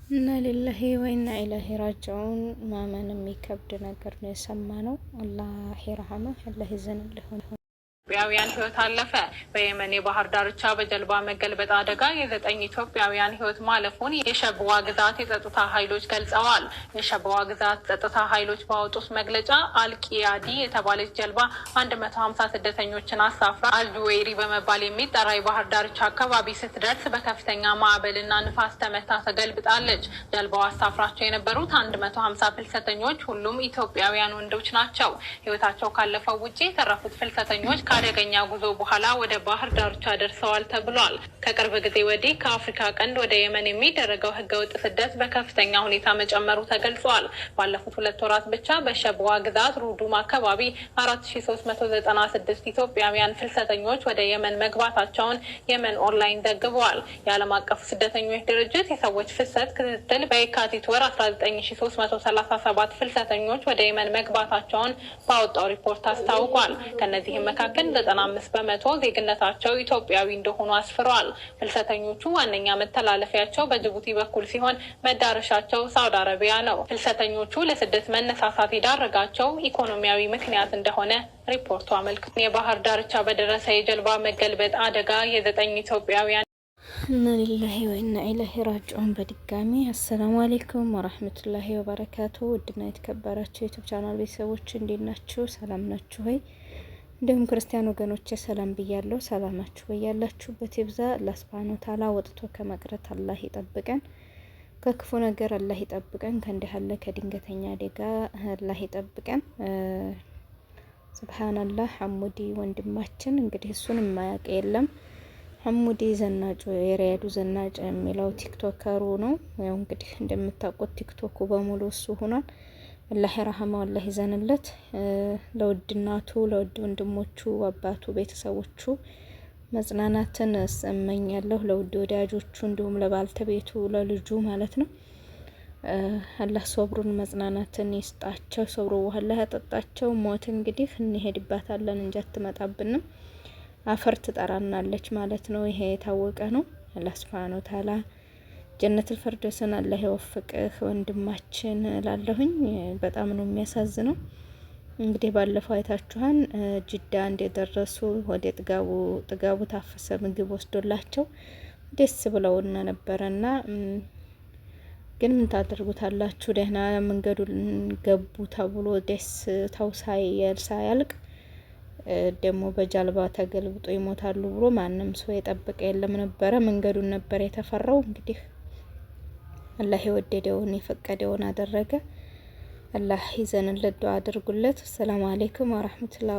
እና ሊላሂ ወኢና ኢለይሂ ራጂዑን ማመን የሚከብድ ነገር ነው የሰማነው። አላህ ይርሐመህ፣ አላህ ይዘንልህ። ኢትዮጵያውያን ህይወት አለፈ። በየመን የባህር ዳርቻ በጀልባ መገልበጥ አደጋ የ9 ኢትዮጵያውያን ህይወት ማለፉን የሸበዋ ግዛት የጸጥታ ኃይሎች ገልጸዋል። የሸበዋ ግዛት ጸጥታ ኃይሎች ባወጡት መግለጫ አልቂያዲ የተባለች ጀልባ 150 ስደተኞችን አሳፍራ አልጁዌሪ በመባል የሚጠራ የባህር ዳርቻ አካባቢ ስትደርስ በከፍተኛ ማዕበልና ንፋስ ተመታ ተገልብጣለች። ጀልባው አሳፍራቸው የነበሩት 150 ፍልሰተኞች ሁሉም ኢትዮጵያውያን ወንዶች ናቸው። ህይወታቸው ካለፈው ውጪ የተረፉት ፍልሰተኞች አደገኛ ጉዞ በኋላ ወደ ባህር ዳርቻ ደርሰዋል ተብሏል። ከቅርብ ጊዜ ወዲህ ከአፍሪካ ቀንድ ወደ የመን የሚደረገው ህገወጥ ስደት በከፍተኛ ሁኔታ መጨመሩ ተገልጿል። ባለፉት 2 ወራት ብቻ በሸበዋ ግዛት ሩዱም አካባቢ 4396 ኢትዮጵያውያን ፍልሰተኞች ወደ የመን መግባታቸውን የመን ኦንላይን ዘግቧል። የዓለም አቀፉ ስደተኞች ድርጅት የሰዎች ፍሰት ክትትል በየካቲት ወር 19337 ፍልሰተኞች ወደ የመን መግባታቸውን ባወጣው ሪፖርት አስታውቋል። ከነዚህም መካከል 95 በመቶ ዜግነታቸው ኢትዮጵያዊ እንደሆኑ አስፍረዋል። ፍልሰተኞቹ ዋነኛ መተላለፊያቸው በጅቡቲ በኩል ሲሆን መዳረሻቸው ሳውዲ አረቢያ ነው። ፍልሰተኞቹ ለስደት መነሳሳት የዳረጋቸው ኢኮኖሚያዊ ምክንያት እንደሆነ ሪፖርቱ አመልክቷል። የባህር ዳርቻ በደረሰ የጀልባ መገልበጥ አደጋ የ9 ኢትዮጵያውያን እና ሊላሂ ወኢና ኢለይሂ ራጂዑን። በድጋሚ አሰላሙ አለይኩም ወራህመቱላሂ ወበረካቱ። ውድና የተከበራችሁ የዩቲዩብ ቻናል ቤተሰቦች እንዴት ናችሁ? ሰላም ናችሁ ወይ? እንዲሁም ክርስቲያን ወገኖቼ ሰላም ብያለሁ። ሰላማችሁ በያላችሁበት ይብዛ። አላህ ሱብሃነሁ ወተዓላ ወጥቶ ከመቅረት አላህ ይጠብቀን፣ ከክፉ ነገር አላህ ይጠብቀን፣ ከእንዲህ ያለ ከድንገተኛ አደጋ አላህ ይጠብቀን። ሱብሃንአላህ። ሐሙዲ ወንድማችን እንግዲህ እሱን የማያውቅ የለም። ሐሙዲ ዘናጩ የሪያዱ ዘናጭ የሚለው ቲክቶከሩ ነው። ያው እንግዲህ እንደምታውቁት ቲክቶኩ በሙሉ እሱ ሆኗል። አላህ ይርሐመው፣ አላህ ይዘንለት። ለውድ እናቱ፣ ለውድ ወንድሞቹ፣ አባቱ፣ ቤተሰቦቹ መጽናናትን እመኛለሁ። ለውድ ወዳጆቹ እንዲሁም ለባልተቤቱ ለልጁ ማለት ነው። አላህ ሶብሩን መጽናናትን ይስጣቸው። ሶብሩ አላህ ያጠጣቸው። ሞት እንግዲህ እንሄድባታለን እንጂ አትመጣብንም። አፈር ትጠራናለች ማለት ነው። ይሄ የታወቀ ነው። አላህ ሱብሃነሁ ወተዓላ ጀነቱል ፈርደውስን አላህ ይወፍቅህ ወንድማችን እላለሁኝ። በጣም ነው የሚያሳዝነው። እንግዲህ ባለፈው አይታችኋን ጅዳ እንደደረሱ ወደ ጥጋቡ ታፈሰ ምግብ ወስዶላቸው ደስ ብለውና ነበረና ግን ምን ታደርጉታላችሁ? ደህና መንገዱን ገቡ ተብሎ ደስ ሳያልቅ ደግሞ በጃልባ ተገልብጦ ይሞታሉ ብሎ ማንም ሰው የጠበቀ የለም ነበረ። መንገዱን ነበር የተፈራው። እንግዲህ አላህ የወደደውን የፈቀደውን አደረገ። አላህ ይዘንለት፣ ዱዓ አድርጉለት። ሰላም አለይኩም ወራህመቱላሂ